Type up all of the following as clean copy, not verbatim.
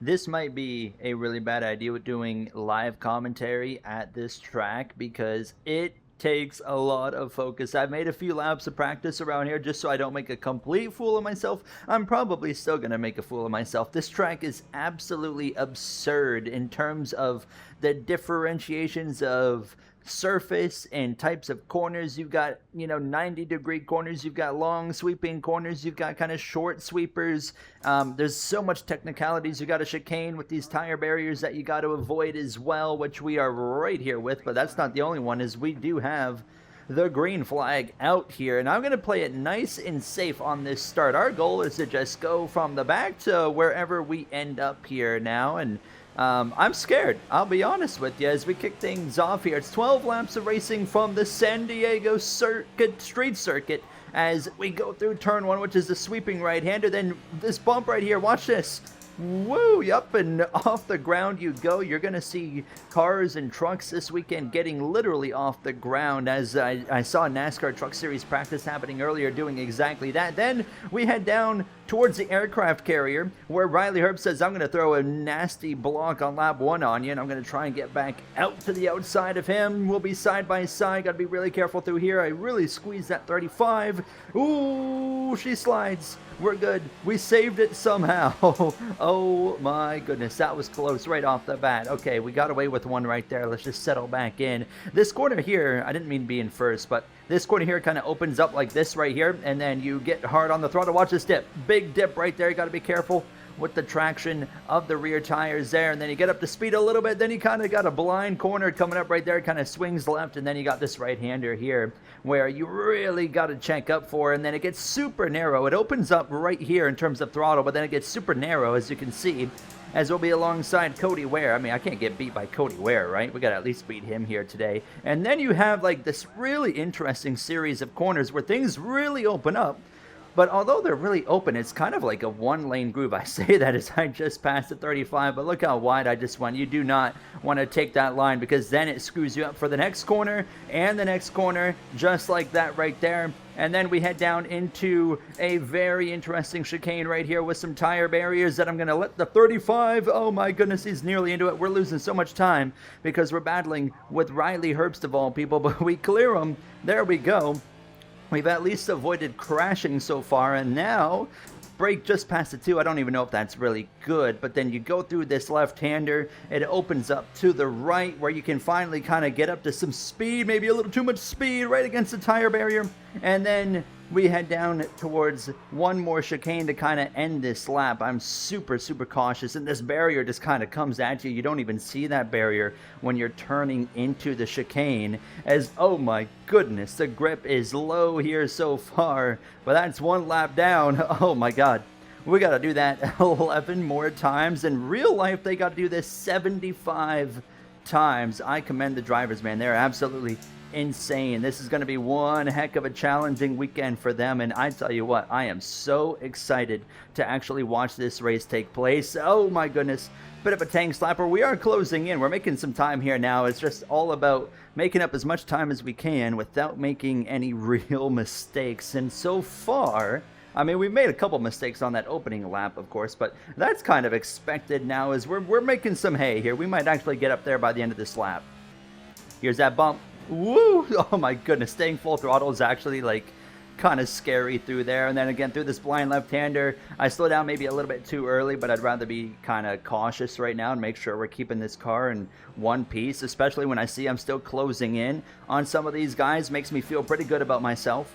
This might be a really bad idea with doing live commentary at this track because it takes a lot of focus. I've made a few laps of practice around here just so I don't make a complete fool of myself. I'm probably still going to make a fool of myself. This track is absolutely absurd in terms of the differentiations of surface and types of corners. You've got, 90-degree corners, you've got long sweeping corners, you've got kind of short sweepers. There's so much technicalities. You got a chicane with these tire barriers that you got to avoid as well, which we are right here with, but that's not the only one, as we do have the green flag out here, and I'm going to play it nice and safe on this start. Our goal is to just go from the back to wherever we end up here now, and I'm scared, I'll be honest with you, as we kick things off here. It's 12 laps of racing from the San Diego street circuit as we go through turn one, which is the sweeping right-hander. Then this bump right here, watch this. Woo, yup, and off the ground you go. You're going to see cars and trucks this weekend getting literally off the ground, as I saw NASCAR Truck Series practice happening earlier doing exactly that. Then we head down towards the aircraft carrier, where Riley Herbst says, I'm going to throw a nasty block on lap one on you, and I'm going to try and get back out to the outside of him. We'll be side by side. Got to be really careful through here. I really squeezed that 35. Ooh, she slides. We're good. We saved it somehow. Oh my goodness, that was close right off the bat. Okay, we got away with one right there. Let's just settle back in. This corner here, I didn't mean to be in first, but this corner here kind of opens up like this right here, and then you get hard on the throttle. Watch this dip. Big dip right there. You got to be careful with the traction of the rear tires there, and then you get up to speed a little bit. Then you kind of got a blind corner coming up right there, kind of swings left, and then you got this right-hander here where you really got to check up for, and then it gets super narrow. It opens up right here in terms of throttle, but then it gets super narrow, as you can see, as we'll be alongside Cody Ware. I mean, I can't get beat by Cody Ware, right? We got to at least beat him here today. And then you have like this really interesting series of corners where things really open up. But although they're really open, it's kind of like a one-lane groove. I say that as I just passed the 35, but look how wide I just went. You do not want to take that line, because then it screws you up for the next corner and the next corner, just like that right there. And then we head down into a very interesting chicane right here with some tire barriers that I'm going to let the 35, oh my goodness, he's nearly into it. We're losing so much time because we're battling with Riley Herbst of all people, but we clear him. There we go. We've at least avoided crashing so far, and now brake just past the 2. I don't even know if that's really good, but then you go through this left-hander. It opens up to the right where you can finally kind of get up to some speed, maybe a little too much speed right against the tire barrier, and then we head down towards one more chicane to kind of end this lap. I'm super cautious, and this barrier just kind of comes at you. You don't even see that barrier when you're turning into the chicane, as, oh my goodness, the grip is low here so far, but that's one lap down. Oh my god. We got to do that 11 more times. In real life, they got to do this 75 times. I commend the drivers, man. They're absolutely insane. This is going to be one heck of a challenging weekend for them, and I tell you what, I am so excited to actually watch this race take place. Oh my goodness, bit of a tank slapper. We are closing in. We're making some time here now. It's just all about making up as much time as we can without making any real mistakes, and so far, I mean, we made a couple mistakes on that opening lap, of course, but that's kind of expected now, as we're making some hay here. We might actually get up there by the end of this lap. Here's that bump. Woo! Oh my goodness, staying full throttle is actually like kind of scary through there. And then again through this blind left-hander, I slow down maybe a little bit too early, but I'd rather be kind of cautious right now and make sure we're keeping this car in one piece, especially when I see I'm still closing in on some of these guys. Makes me feel pretty good about myself.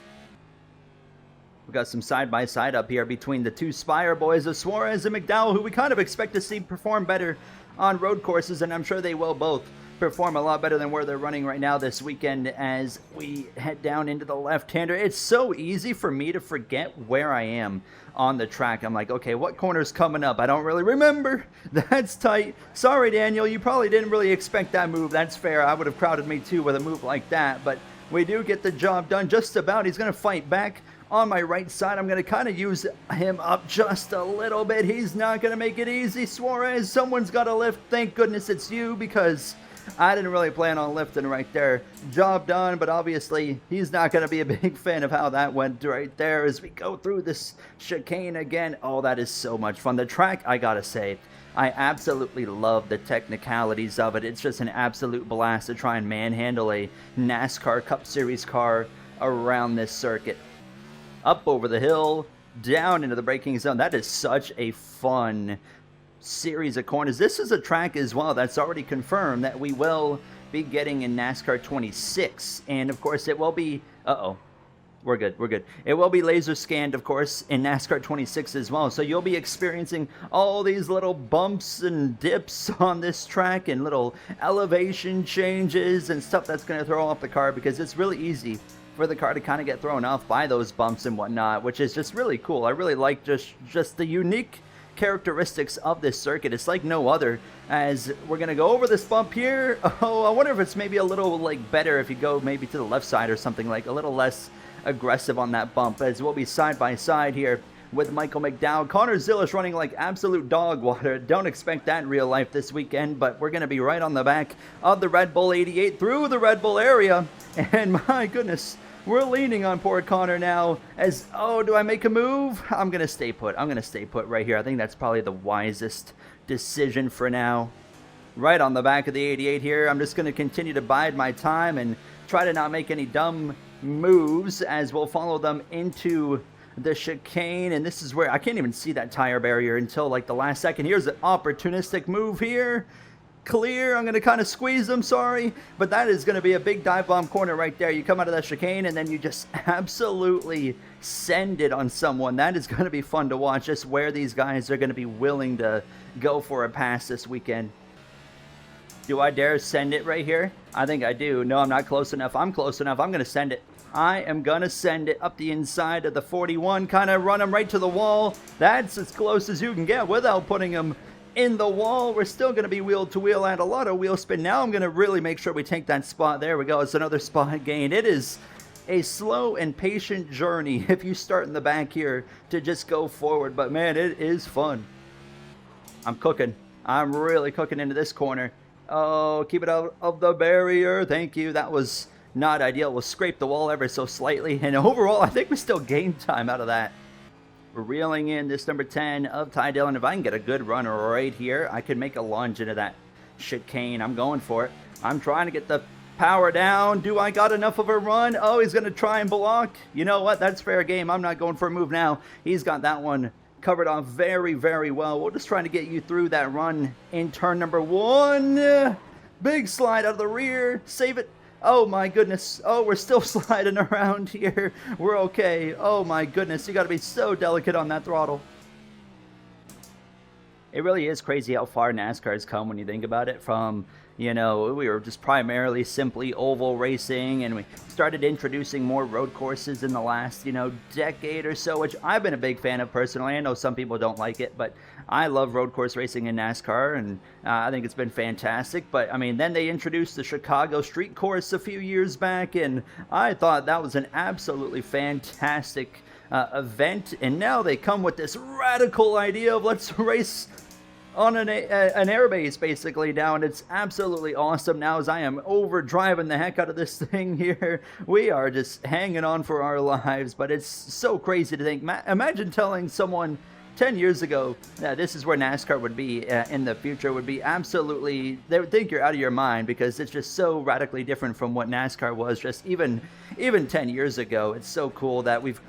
We got some side-by-side up here between the two Spire boys of Suarez and McDowell, who we kind of expect to see perform better on road courses, and I'm sure they will both perform a lot better than where they're running right now this weekend as we head down into the left-hander. It's so easy for me to forget where I am on the track. I'm like, okay, what corner's coming up? I don't really remember. That's tight. Sorry, Daniel, you probably didn't really expect that move. That's fair. I would have crowded me too with a move like that, but we do get the job done just about. He's going to fight back on my right side. I'm going to kind of use him up just a little bit. He's not going to make it easy. Suarez, someone's got to lift. Thank goodness it's you, because I didn't really plan on lifting right there. Job done, but obviously he's not going to be a big fan of how that went right there as we go through this chicane again. Oh, that is so much fun. The track, I got to say, I absolutely love the technicalities of it. It's just an absolute blast to try and manhandle a NASCAR Cup Series car around this circuit. Up over the hill, down into the braking zone. That is such a fun series of corners. This is a track as well that's already confirmed that we will be getting in NASCAR 26. And of course it will be, we're good. It will be laser scanned, of course, in NASCAR 26 as well. So you'll be experiencing all these little bumps and dips on this track and little elevation changes and stuff that's going to throw off the car, because it's really easy for the car to kind of get thrown off by those bumps and whatnot, which is just really cool. I really like just the unique characteristics of this circuit. It's like no other, as we're gonna go over this bump here. Oh, I wonder if it's maybe a little like better if you go maybe to the left side or something, like a little less aggressive on that bump, as we'll be side by side here with Michael McDowell. Connor Zillish running like absolute dog water. Don't expect that in real life this weekend, but we're going to be right on the back of the Red Bull 88 through the Red Bull area. And my goodness, we're leaning on poor Connor now as, oh, do I make a move? I'm going to stay put. I'm going to stay put right here. I think that's probably the wisest decision for now. Right on the back of the 88 here. I'm just going to continue to bide my time and try to not make any dumb moves, as we'll follow them into the chicane. And this is where I can't even see that tire barrier until like the last second. Here's an opportunistic move here. Clear. I'm going to kind of squeeze them, sorry, but that is going to be a big dive bomb corner right there. You come out of that chicane and then you just absolutely send it on someone. That is going to be fun to watch, just where these guys are going to be willing to go for a pass this weekend. Do I dare send it right here? I think I do. No, I'm not close enough. I'm close enough. I'm going to send it. I am going to send it up the inside of the 41, kind of run him right to the wall. That's as close as you can get without putting him in the wall. We're still going to be wheel to wheel and a lot of wheel spin. Now I'm going to really make sure we take that spot. There we go. It's another spot gain. It is a slow and patient journey if you start in the back here to just go forward. But man, it is fun. I'm cooking. I'm really cooking into this corner. Oh, keep it out of the barrier. Thank you. That was not ideal. We'll scrape the wall ever so slightly. And overall, I think we still gained time out of that. We're reeling in this number 10 of Ty Dillon. If I can get a good run right here, I could make a lunge into that chicane. I'm going for it. I'm trying to get the power down. Do I got enough of a run? Oh, he's going to try and block. You know what? That's fair game. I'm not going for a move now. He's got that one covered off very, very well. We're just trying to get you through that run in turn number 1. Big slide out of the rear. Save it. Oh my goodness. Oh, we're still sliding around here. We're okay. Oh my goodness. You got to be so delicate on that throttle. It really is crazy how far NASCAR has come when you think about it. From, you know, we were just primarily simply oval racing, and we started introducing more road courses in the last, you know, decade or so, which I've been a big fan of personally. I know some people don't like it, but I love road course racing in NASCAR, and I think it's been fantastic. But I mean, then they introduced the Chicago Street Course a few years back, and I thought that was an absolutely fantastic event. And now they come with this radical idea of let's race on an airbase basically down. It's absolutely awesome. Now, as I am overdriving the heck out of this thing here, we are just hanging on for our lives. But it's so crazy to think. Imagine telling someone 10 years ago that this is where NASCAR would be in the future. Would be absolutely, they would think you're out of your mind, because it's just so radically different from what NASCAR was just even 10 years ago. It's so cool that we've,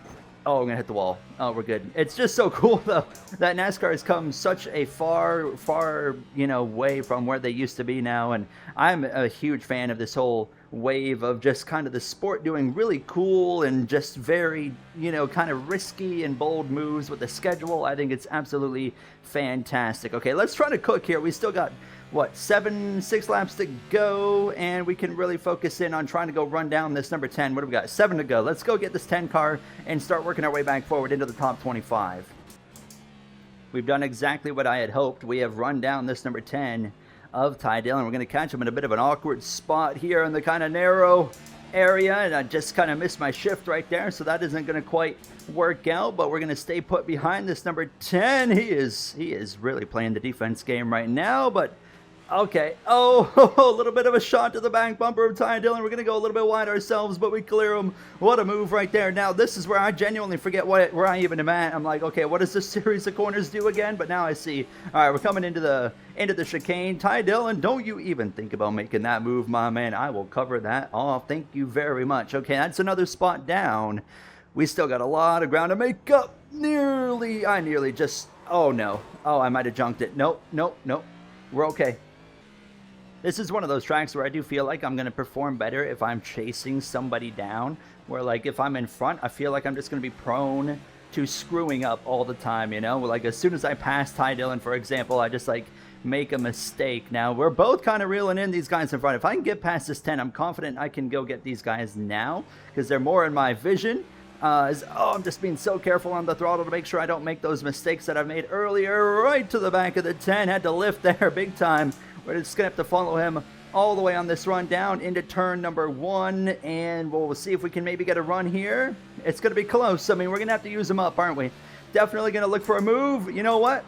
oh, I'm gonna hit the wall. Oh, we're good. It's just so cool though that NASCAR has come such a far, you know, way from where they used to be now. And I'm a huge fan of this whole wave of just kind of the sport doing really cool and just very, you know, kind of risky and bold moves with the schedule. I think it's absolutely fantastic. Okay, let's try to cook here. We still got, what, 6 laps to go, and we can really focus in on trying to go run down this number 10. What do we got? 7 to go. Let's go get this 10 car and start working our way back forward into the top 25. We've done exactly what I had hoped. We have run down this number 10 of Ty Dillon. We're going to catch him in a bit of an awkward spot here in the kind of narrow area, and I just kind of missed my shift right there, so that isn't going to quite work out. But we're going to stay put behind this number 10. He is really playing the defense game right now, but Okay. Oh, a little bit of a shot to the back bumper of Ty Dillon. We're going to go a little bit wide ourselves, but we clear him. What a move right there. Now, this is where I genuinely forget where I even am at. I'm like, okay, what does this series of corners do again? But now I see. All right, we're coming into the chicane. Ty Dillon, don't you even think about making that move, my man. I will cover that off. Thank you very much. Okay, that's another spot down. We still got a lot of ground to make up. I nearly just, oh no. Oh, I might have junked it. Nope, nope, nope. We're okay. This is one of those tracks where I do feel like I'm going to perform better if I'm chasing somebody down. Where, like, if I'm in front, I feel like I'm just going to be prone to screwing up all the time, you know? Like, as soon as I pass Ty Dillon, for example, I just, like, make a mistake. Now, we're both kind of reeling in these guys in front. If I can get past this 10, I'm confident I can go get these guys now because they're more in my vision. I'm just being so careful on the throttle to make sure I don't make those mistakes that I made earlier. Right to the back of the 10. Had to lift there big time. We're just going to have to follow him all the way on this run down into turn number 1. And we'll see if we can maybe get a run here. It's going to be close. I mean, we're going to have to use him up, aren't we? Definitely going to look for a move. You know what?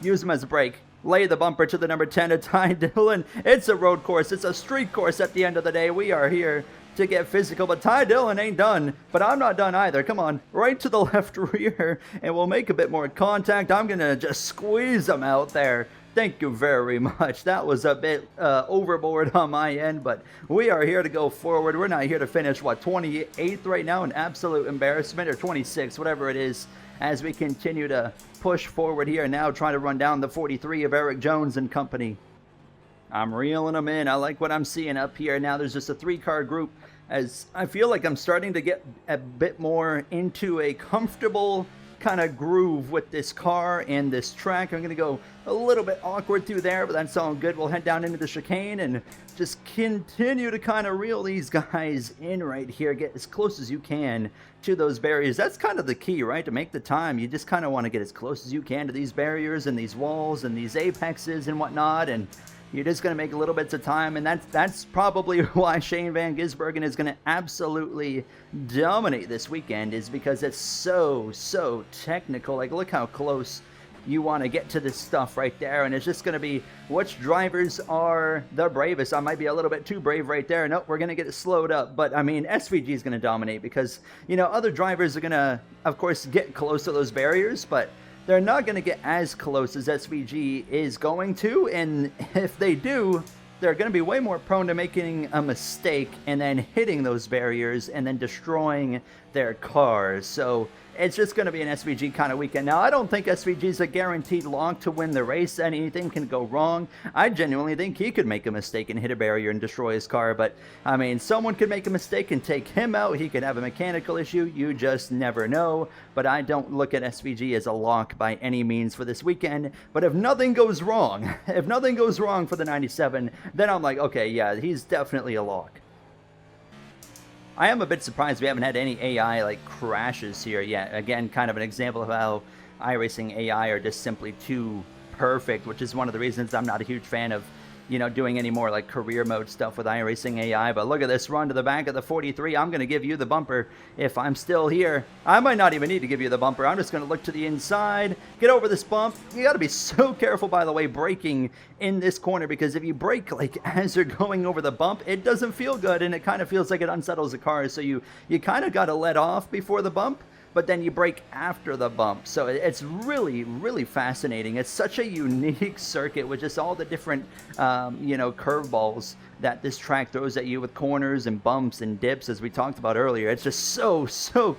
Use him as a brake. Lay the bumper to the number 10 of Ty Dillon. It's a road course. It's a street course at the end of the day. We are here to get physical, but Ty Dillon ain't done, but I'm not done either. Come on, right to the left rear, and we'll make a bit more contact. I'm gonna just squeeze him out there. Thank you very much. That was a bit overboard on my end, but we are here to go forward. We're not here to finish, what, 28th right now? An absolute embarrassment, or 26, whatever it is, as we continue to push forward here now, trying to run down the 43 of Eric Jones and company. I'm reeling them in. I like what I'm seeing up here. Now there's just a 3-car group as I feel like I'm starting to get a bit more into a comfortable kind of groove with this car and this track. I'm going to go a little bit awkward through there, but that's all good. We'll head down into the chicane and just continue to kind of reel these guys in right here. Get as close as you can to those barriers. That's kind of the key, right? To make the time, you just kind of want to get as close as you can to these barriers and these walls and these apexes and whatnot, and you're just going to make little bits of time, and that's probably why Shane Van Gisbergen is going to absolutely dominate this weekend, is because it's so technical. Like, look how close you want to get to this stuff right there, and it's just going to be which drivers are the bravest. I might be a little bit too brave right there. Nope, we're going to get it slowed up, but I mean, SVG is going to dominate because, you know, other drivers are going to, of course, get close to those barriers, but they're not going to get as close as SVG is going to, and if they do, they're going to be way more prone to making a mistake and then hitting those barriers and then destroying their cars. So it's just going to be an SVG kind of weekend. Now, I don't think SVG is a guaranteed lock to win the race. Anything can go wrong. I genuinely think he could make a mistake and hit a barrier and destroy his car. But, I mean, someone could make a mistake and take him out. He could have a mechanical issue. You just never know. But I don't look at SVG as a lock by any means for this weekend. But if nothing goes wrong, for the 97, then I'm like, okay, yeah, he's definitely a lock. I am a bit surprised we haven't had any AI like crashes here yet. Again, kind of an example of how iRacing AI are just simply too perfect, which is one of the reasons I'm not a huge fan of, you know, doing any more like career mode stuff with iRacing AI. But look at this run to the back of the 43. I'm going to give you the bumper if I'm still here. I might not even need to give you the bumper. I'm just going to look to the inside, get over this bump. You got to be so careful, by the way, braking in this corner, because if you brake like as you're going over the bump, it doesn't feel good, and it kind of feels like it unsettles the car. So you kind of got to let off before the bump, but then you brake after the bump. So it's really fascinating. It's such a unique circuit with just all the different, you know, curveballs that this track throws at you with corners and bumps and dips, as we talked about earlier. It's just so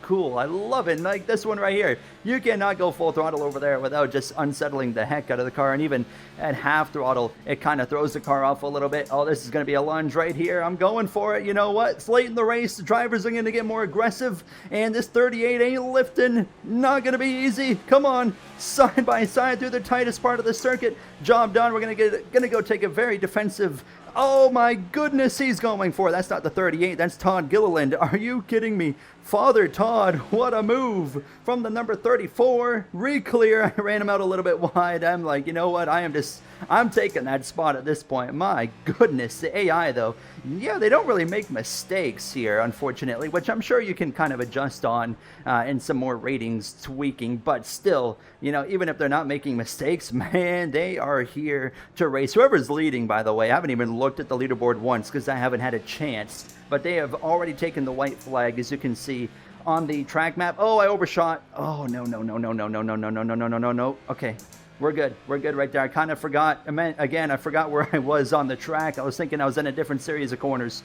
cool. I love it. And like this one right here, you cannot go full throttle over there without just unsettling the heck out of the car. And even at half throttle, it kind of throws the car off a little bit. Oh, this is going to be a lunge right here. I'm going for it. You know what? It's late in the race. The drivers are going to get more aggressive, and this 38 ain't lifting. Not going to be easy. Come on. Side by side through the tightest part of the circuit. Job done. We're going to go take a very defensive Oh my goodness, he's going for it. That's not the 38. That's Todd Gilliland. Are you kidding me? Father Todd, what a move from the number 34. Re-clear. I ran him out a little bit wide. I'm like, you know what? I'm taking that spot at this point. My goodness. The AI, though, yeah, they don't really make mistakes here, unfortunately, which I'm sure you can kind of adjust on in some more ratings tweaking. But still, you know, even if they're not making mistakes, man, they are here to race. Whoever's leading, by the way, I haven't even looked at the leaderboard once because I haven't had a chance. But they have already taken the white flag, as you can see on the track map. Oh, I overshot. Oh, no, no, no, no, no, no, no, no, no, no, no, no, no, no. Okay, we're good. We're good right there. I kind of forgot. Again, I forgot where I was on the track. I was thinking I was in a different series of corners.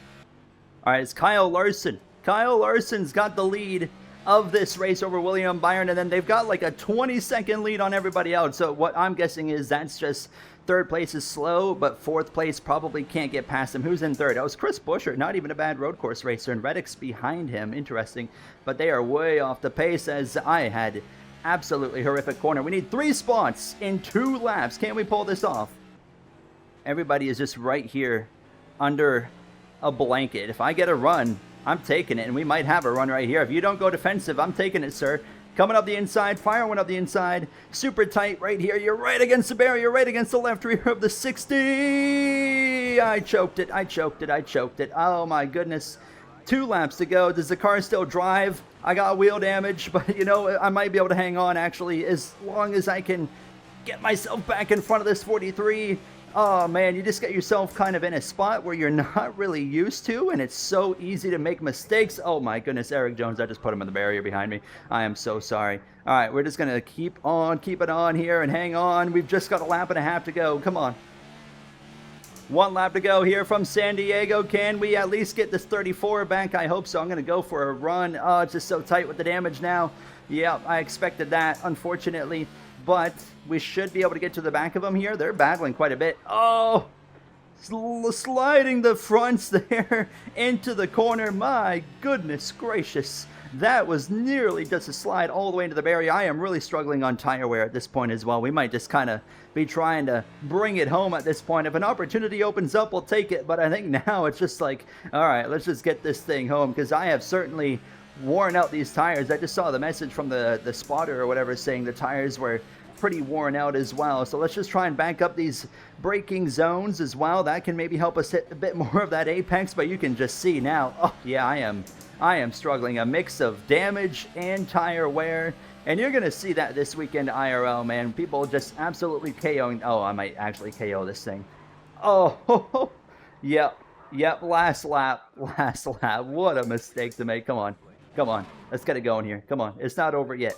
All right, it's Kyle Larson. Kyle Larson's got the lead of this race over William Byron, and then they've got like a 20-second lead on everybody else. So what I'm guessing is that's just third place is slow, but fourth place probably can't get past him. Who's in third? That was Chris Buescher, not even a bad road course racer, and Reddick's behind him. Interesting, but they are way off the pace as I had absolutely horrific corner. We need 3 spots in 2 laps. Can we pull this off? Everybody is just right here under a blanket. If I get a run, I'm taking it, and we might have a run right here. If you don't go defensive, I'm taking it, sir. Coming up the inside, fire one up the inside. Super tight right here. You're right against the barrier, right against the left rear of the 60. I choked it. I choked it. I choked it. Oh, my goodness. 2 laps to go. Does the car still drive? I got wheel damage, but, you know, I might be able to hang on, actually, as long as I can get myself back in front of this 43. Oh, man, you just get yourself kind of in a spot where you're not really used to, and it's so easy to make mistakes. Oh, my goodness, Eric Jones, I just put him in the barrier behind me. I am so sorry. All right, we're just going to keep it on here and hang on. We've just got a lap and a half to go. Come on. 1 lap to go here from San Diego. Can we at least get this 34 back? I hope so. I'm going to go for a run. Oh, it's just so tight with the damage now. Yeah, I expected that, unfortunately. But we should be able to get to the back of them here. They're battling quite a bit. Oh, sliding the fronts there into the corner. My goodness gracious. That was nearly just a slide all the way into the barrier. I am really struggling on tire wear at this point as well. We might just kind of be trying to bring it home at this point. If an opportunity opens up, we'll take it. But I think now it's just like, all right, let's just get this thing home, because I have certainly worn out these tires. I just saw the message from the spotter or whatever saying the tires were pretty worn out as well. So let's just try and bank up these braking zones as well. That can maybe help us hit a bit more of that apex, but you can just see now, oh yeah, I am struggling. A mix of damage and tire wear, and you're gonna see that this weekend IRL, man. People just absolutely KOing. Oh, I might actually KO this thing. Oh, yep, last lap. What a mistake to make. Come on, let's get it going here. Come on, it's not over yet.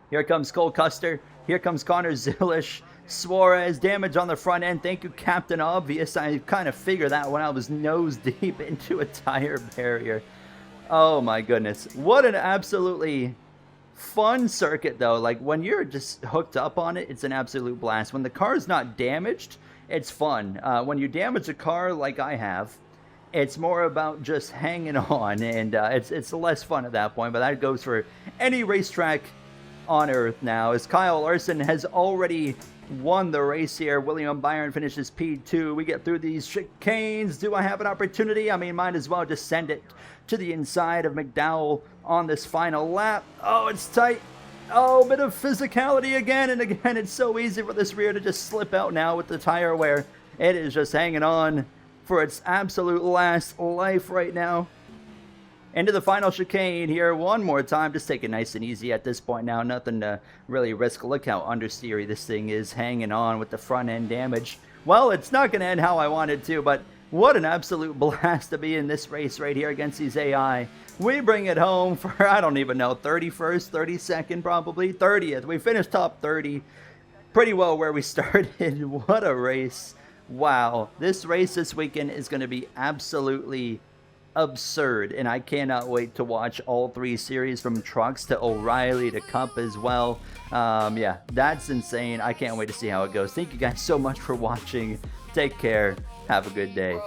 Here comes Cole Custer. Here comes Connor Zilish. Suarez, damage on the front end. Thank you, Captain Obvious. I kind of figured that when I was nose deep into a tire barrier. Oh my goodness. What an absolutely fun circuit, though. Like, when you're just hooked up on it, it's an absolute blast. When the car's not damaged, it's fun. When you damage a car like I have, it's more about just hanging on, and it's less fun at that point. But that goes for any racetrack on earth now, as Kyle Larson has already won the race here. William Byron finishes P2. We get through these chicanes. Do I have an opportunity? I mean, might as well just send it to the inside of McDowell on this final lap. Oh, it's tight. Oh, bit of physicality again and again. It's so easy for this rear to just slip out now with the tire wear. It is just hanging on for its absolute last life right now. Into the final chicane here one more time. Just take it nice and easy at this point now. Nothing to really risk. Look how understeery this thing is, hanging on with the front end damage. Well, it's not going to end how I wanted to, but what an absolute blast to be in this race right here against these AI. We bring it home for, I don't even know, 31st, 32nd probably, 30th. We finished top 30. Pretty well where we started. What a race. Wow. This race this weekend is going to be absolutely absurd, and I cannot wait to watch all 3 series, from trucks to O'Reilly to Cup as well. Yeah, that's insane. I can't wait to see how it goes. Thank you guys so much for watching. Take care. Have a good day.